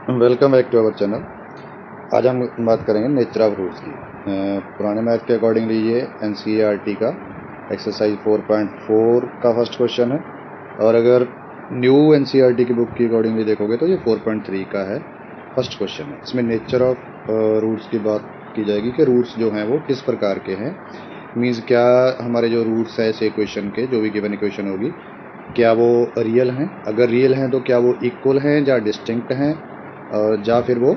Welcome back to our channel. आज हम बात करेंगे नेचर ऑफ रूट्स की। पुराने मैथ के अकॉर्डिंगली ये एनसीईआरटी का एक्सरसाइज 4.4 का फर्स्ट क्वेश्चन है, और अगर न्यू एनसीईआरटी की बुक की अकॉर्डिंगली देखोगे तो ये 4.3 का है फर्स्ट क्वेश्चन है। इसमें नेचर ऑफ रूट्स की बात की जाएगी कि रूट्स जो हैं वो किस प्रकार के हैं। मीन्स क्या हमारे जो रूट्स है इस इक्वेशन के, जो भी गिवन इक्वेशन होगी, क्या वो रियल हैं? अगर रियल हैं तो क्या वो इक्वल हैं या डिस्टिंक्ट हैं, या फिर वो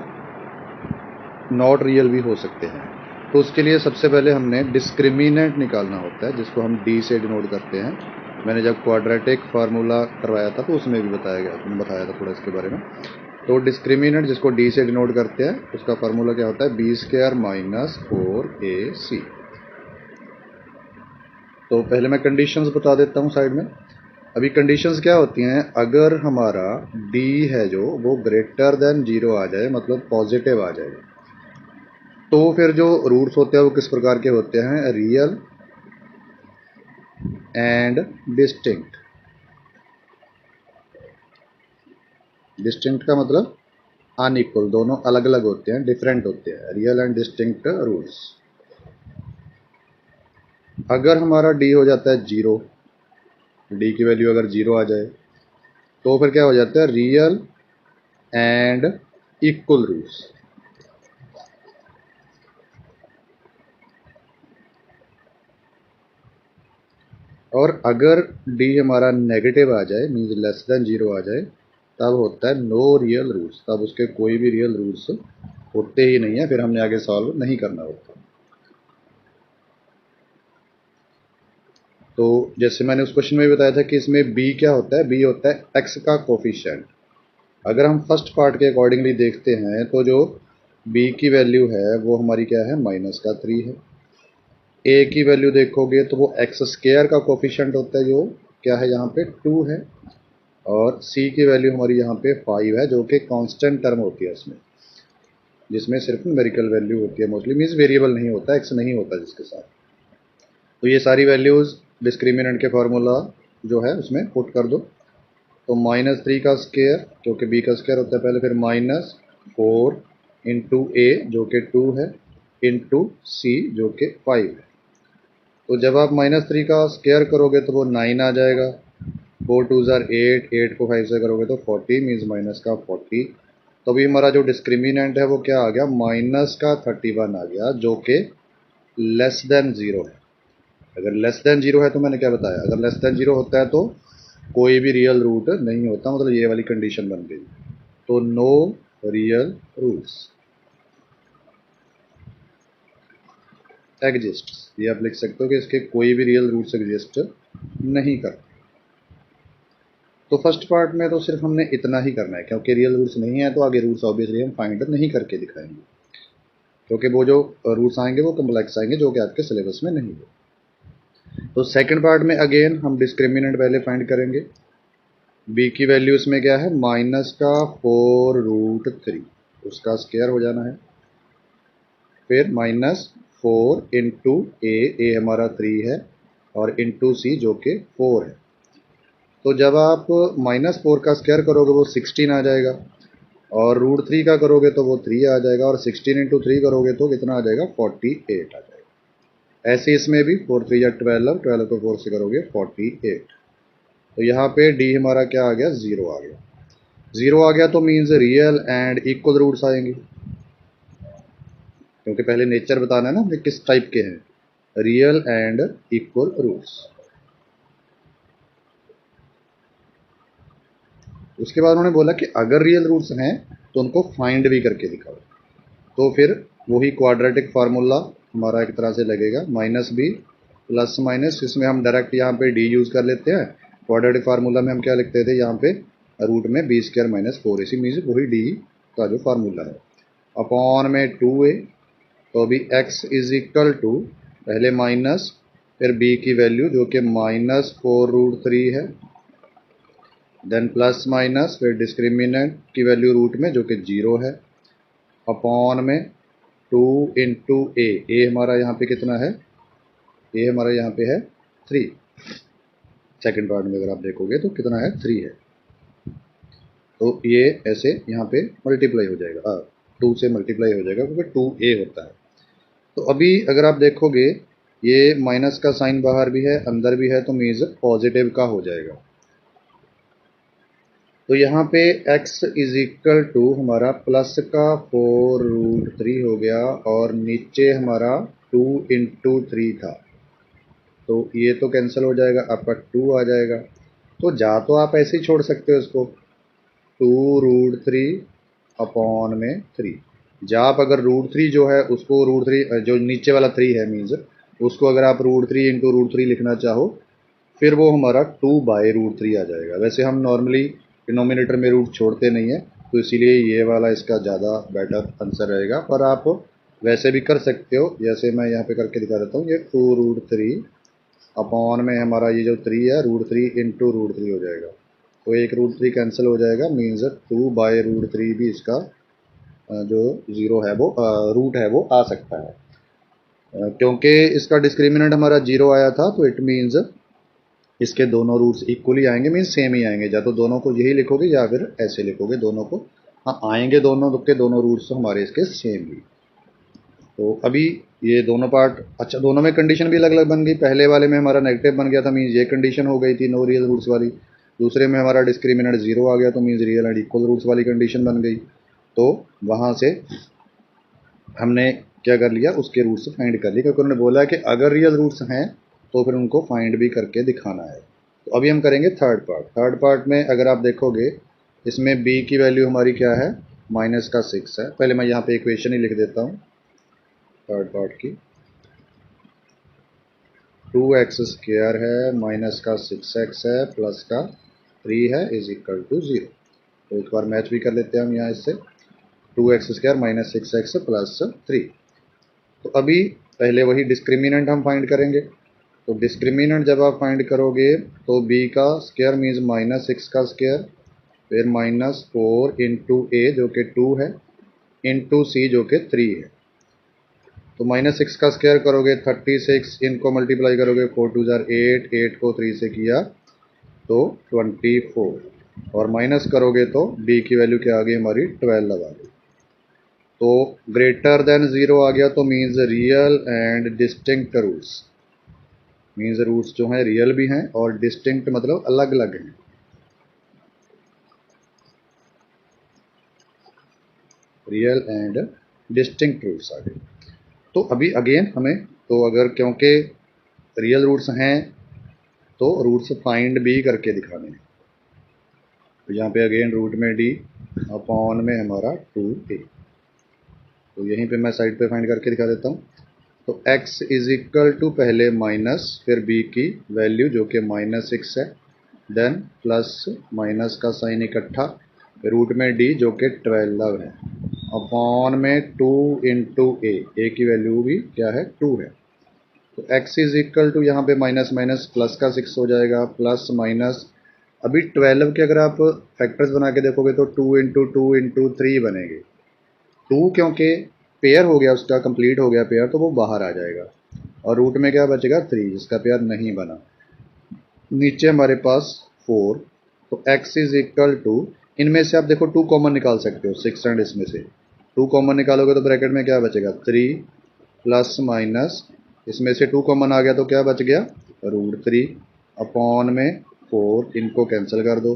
नॉट रियल भी हो सकते हैं। तो उसके लिए सबसे पहले हमने डिस्क्रिमिनेंट निकालना होता है, जिसको हम डी से डिनोट करते हैं। मैंने जब क्वाड्रेटिक फार्मूला करवाया था तो उसमें भी बताया था थोड़ा इसके बारे में। तो डिस्क्रिमिनेंट जिसको डी से डिनोट करते हैं, उसका फार्मूला क्या होता है? B square minus 4ac। तो पहले मैं कंडीशंस बता देता हूँ साइड में। अभी कंडीशंस क्या होती हैं? अगर हमारा d है जो वो ग्रेटर देन 0 आ जाए, मतलब पॉजिटिव आ जाए, तो फिर जो रूट्स होते हैं वो किस प्रकार के होते हैं? Real and distinct. डिस्टिंक्ट का मतलब अनइक्वल, दोनों अलग अलग होते हैं, डिफरेंट होते हैं, रियल एंड डिस्टिंक्ट रूट्स। अगर हमारा d हो जाता है 0, d की वैल्यू अगर 0 आ जाए, तो फिर क्या हो जाता है? Real and equal roots. और अगर d हमारा नेगेटिव आ जाए, मीन्स लेस देन 0 आ जाए, तब होता है नो रियल रूट्स। तब उसके कोई भी रियल रूट्स होते ही नहीं है, फिर हमने आगे सॉल्व नहीं करना होता। तो जैसे मैंने उस क्वेश्चन में भी बताया था कि इसमें b क्या होता है? b होता है x का कोफिशिएंट। अगर हम फर्स्ट पार्ट के अकॉर्डिंगली देखते हैं तो जो b की वैल्यू है वो हमारी क्या है? -3 है। a की वैल्यू देखोगे तो वो एक्स स्क्वायर का कोफिशिएंट होता है, जो क्या है यहाँ पे 2 है। और c की वैल्यू हमारी यहाँ पे 5 है, जो कि कांस्टेंट टर्म होती है उसमें, जिसमें सिर्फ न्यूमेरिकल वैल्यू होती है मोस्टली, मीन्स वेरिएबल नहीं होता, एक्स नहीं होता जिसके साथ। तो ये सारी वैल्यूज़ डिस्क्रिमिनेंट के फार्मूला जो है उसमें पुट कर दो। तो -3 का स्क्वायर, क्योंकि b का स्क्वायर होता है पहले, फिर -4 इंटू a जो कि 2 है, इंटू c जो कि 5 है। तो जब आप -3 का स्क्वायर करोगे तो वो 9 आ जाएगा। 4 2 ज़ार 8, 8 को 5 से करोगे तो 40, मीन्स माइनस का 40। तो अभी हमारा जो डिस्क्रिमिनेंट है वो क्या आ गया? माइनस का 31 आ गया, जो कि लेस देन 0 है। अगर लेस देन 0 है तो मैंने क्या बताया? अगर लेस देन 0 होता है तो कोई भी रियल रूट नहीं होता, मतलब ये वाली कंडीशन बन गई। तो नो रियल रूट्स एग्जिस्ट, ये आप लिख सकते हो कि इसके कोई भी रियल रूट्स एग्जिस्ट नहीं करते। तो फर्स्ट पार्ट में तो सिर्फ हमने इतना ही करना है, क्योंकि रियल रूट्स नहीं है तो आगे रूट्स ऑब्वियसली हम फाइंड नहीं करके दिखाएंगे, क्योंकि वो जो रूट्स आएंगे वो कम्प्लेक्स आएंगे, जो कि आपके सिलेबस में नहीं है। तो सेकंड पार्ट में अगेन हम डिस्क्रिमिनेंट पहले फाइंड करेंगे। b की वैल्यू इसमें क्या है? -4√3, उसका स्क्वायर हो जाना है। फिर -4 इंटू ए हमारा 3 है, और इंटू सी जो कि 4 है। तो जब आप -4 का स्क्वायर करोगे वो 16 आ जाएगा, और √3 का करोगे तो वो 3 आ जाएगा, और 16 इंटू 3 करोगे तो कितना आ जाएगा? 48 आ जाएगा। ऐसे इसमें भी 4 3 या 12, 12 को 4 से करोगे 48। तो यहाँ पे डी हमारा क्या आ गया? 0 आ गया। 0 आ गया तो means real and equal roots आएंगे, क्योंकि पहले नेचर बताना है ना कि किस टाइप के हैं, रियल एंड इक्वल रूट्स। उसके बाद उन्होंने बोला कि अगर रियल रूट्स हैं तो उनको फाइंड भी करके दिखाओ। तो फिर वही क्वाड्रेटिक फार्मूला हमारा एक तरह से लगेगा, -b प्लस माइनस, इसमें हम डायरेक्ट यहाँ पे d यूज़ कर लेते हैं। क्वाड्रेटिक फार्मूला में हम क्या लिखते थे यहाँ पे? रूट में b square minus 4ac, means वही d का जो फार्मूला है, अपॉन में 2a। तो अभी x इज इक्वल टू पहले माइनस, फिर b की वैल्यू जो कि -4√3 है, देन प्लस माइनस, फिर डिस्क्रिमिनेंट की वैल्यू रूट में जो कि 0 है, अपॉन में 2 इंटू ए हमारा यहाँ पे कितना है? ए हमारा यहाँ पे है 3। सेकेंड पार्ट में अगर आप देखोगे तो कितना है? 3 है। तो ये ऐसे यहाँ पे मल्टीप्लाई हो जाएगा, 2 से मल्टीप्लाई हो जाएगा क्योंकि 2a होता है। तो अभी अगर आप देखोगे ये माइनस का साइन बाहर भी है अंदर भी है, तो मीन्स पॉजिटिव का हो जाएगा। तो यहाँ पे x इज इक्वल टू हमारा प्लस का 4√3 हो गया और नीचे हमारा 2 इंटू 3 था, तो ये तो कैंसिल हो जाएगा, आपका 2 आ जाएगा। तो जा तो आप ऐसे ही छोड़ सकते हो इसको, 2√3 अपॉन में 3। जा आप अगर √3 जो है उसको √3 जो नीचे वाला 3 है मीन्स उसको अगर आप √3 इंटू √3 लिखना चाहो फिर वो हमारा 2/√3 आ जाएगा। वैसे हम नॉर्मली डिनोमिनेटर में रूट छोड़ते नहीं है, तो इसीलिए ये वाला इसका ज़्यादा बेटर आंसर रहेगा। पर आप वैसे भी कर सकते हो, जैसे मैं यहाँ पे करके दिखा देता हूँ। ये 2√3 अपॉन में हमारा ये जो 3 है √3 इंटू √3 हो जाएगा, तो एक √3 कैंसिल हो जाएगा, मीन्स 2/√3 भी इसका जो ज़ीरो है वो रूट है वो आ सकता है। क्योंकि इसका डिस्क्रिमिनेंट हमारा 0 आया था, तो इट मीन्स इसके दोनों रूट्स इक्वली आएंगे, मीन्स सेम ही आएंगे। या तो दोनों को यही लिखोगे या फिर ऐसे लिखोगे, दोनों को हाँ आएंगे, दोनों के दोनों रूट्स तो हमारे इसके सेम ही। तो अभी ये दोनों पार्ट, अच्छा दोनों में कंडीशन भी अलग अलग बन गई। पहले वाले में हमारा नेगेटिव बन गया था, मीन्स ये कंडीशन हो गई थी नो रियल रूट्स वाली। दूसरे में हमारा डिस्क्रिमिनेंट 0 आ गया, तो means real and equal roots वाली कंडीशन बन गई। तो वहाँ से हमने क्या कर लिया, उसके रूट्स फाइंड कर लिए, क्योंकि उन्होंने बोला है कि अगर रियल रूट्स हैं तो फिर उनको फाइंड भी करके दिखाना है। तो अभी हम करेंगे थर्ड पार्ट। थर्ड पार्ट में अगर आप देखोगे इसमें b की वैल्यू हमारी क्या है, -6 है। पहले मैं यहाँ पे इक्वेशन ही लिख देता हूँ थर्ड पार्ट की। 2x² है, -6x है, प्लस का 3 है, इज इक्वल टू 0। तो एक बार मैच भी कर लेते हैं हम यहाँ इससे, 2x² -6x प्लस 3। तो अभी पहले वही डिस्क्रिमिनेंट हम फाइंड करेंगे। तो डिस्क्रिमिनेंट जब आप फाइंड करोगे तो b का स्क्वायर मीन्स -6 का स्क्वायर, फिर -4 इंटू a जो कि 2 है, इंटू c जो कि 3 है। तो -6 का स्क्वायर करोगे 36, इनको मल्टीप्लाई करोगे 4 2 जार 8, 8 को 3 से किया तो 24, और माइनस करोगे तो b की वैल्यू क्या आ गई हमारी 12 आ गई। तो ग्रेटर देन 0 आ गया, तो means real and distinct roots, means roots जो हैं रियल भी हैं और डिस्टिंक्ट मतलब अलग अलग हैं। रियल एंड डिस्टिंक्ट रूट्स आ गए। तो अभी अगेन हमें, तो अगर क्योंकि रियल रूट्स हैं तो रूट्स फाइंड भी करके दिखाने हैं। तो यहाँ पे अगेन रूट में d अपॉन में हमारा 2a, तो यहीं पे मैं साइड पे फाइंड करके दिखा देता हूँ। तो x इज इक्वल टू पहले माइनस, फिर b की वैल्यू जो कि -6 है, देन प्लस माइनस का साइन इकट्ठा, रूट में d जो कि 12 है, अपॉन में 2 इंटू a की वैल्यू भी क्या है 2 है। तो x इज इक्वल टू यहाँ पे माइनस माइनस प्लस का 6 हो जाएगा, प्लस माइनस अभी 12 के अगर आप फैक्टर्स बना के देखोगे तो 2 इंटू 3 बनेंगे। 2 क्योंकि पेयर हो गया, उसका कंप्लीट हो गया पेयर, तो वो बाहर आ जाएगा, और रूट में क्या बचेगा 3 जिसका पेयर नहीं बना। नीचे हमारे पास 4, तो x इज इक्वल टू, इनमें से आप देखो 2 कॉमन निकाल सकते हो 6 एंड इसमें से 2 कॉमन निकालोगे तो ब्रैकेट में क्या बचेगा 3 प्लस माइनस, इसमें से 2 कॉमन आ गया तो क्या बच गया √3 अपॉन में 4, इनको कैंसिल कर दो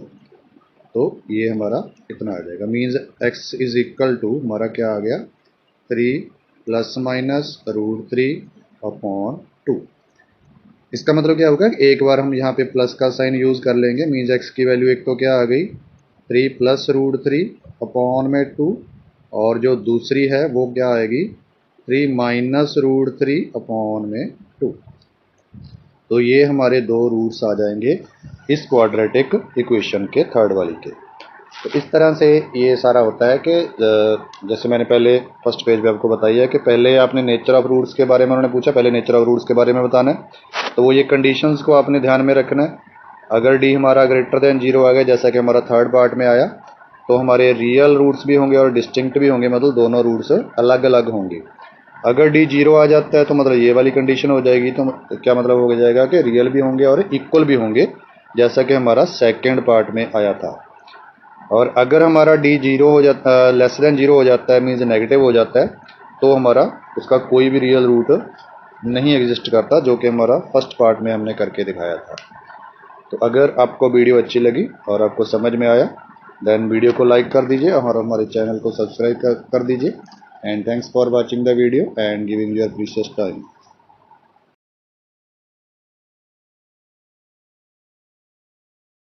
तो ये हमारा कितना आ जाएगा, means x is equal to हमारा क्या आ गया 3 प्लस माइनस √3 अपॉन 2। इसका मतलब क्या होगा, एक बार हम यहाँ पे प्लस का साइन यूज़ कर लेंगे, मीन्स x की वैल्यू एक तो क्या आ गई 3 प्लस √3 अपॉन में 2, और जो दूसरी है वो क्या आएगी 3 माइनस √3 अपॉन में 2। तो ये हमारे दो रूट्स आ जाएंगे इस क्वाड्रेटिक इक्वेशन के थर्ड वाली के। तो इस तरह से ये सारा होता है कि जैसे मैंने पहले फर्स्ट पेज पे आपको बताया है कि पहले आपने नेचर ऑफ रूट्स के बारे में उन्होंने पूछा, पहले नेचर ऑफ रूट्स के बारे में बताना है। तो वो ये कंडीशंस को आपने ध्यान में रखना है। अगर डी हमारा ग्रेटर देन 0 आ गया, जैसा कि हमारा थर्ड पार्ट में आया, तो हमारे रियल रूट्स भी होंगे और डिस्टिंक्ट भी होंगे, मतलब दोनों रूट्स अलग अलग होंगे। अगर डी 0 आ जाता है तो मतलब ये वाली कंडीशन हो जाएगी, तो क्या मतलब हो जाएगा कि रियल भी होंगे और इक्वल भी होंगे, जैसा कि हमारा सेकेंड पार्ट में आया था। और अगर हमारा डी जीरो हो जाता, लेस देन जीरो हो जाता है, मीन्स नेगेटिव हो जाता है, तो हमारा उसका कोई भी रियल रूट नहीं एग्जिस्ट करता, जो कि हमारा फर्स्ट पार्ट में हमने करके दिखाया था। तो अगर आपको वीडियो अच्छी लगी और आपको समझ में आया, देन वीडियो को लाइक कर दीजिए और हमारे चैनल को सब्सक्राइब कर दीजिए। And thanks for watching the video and giving your precious time.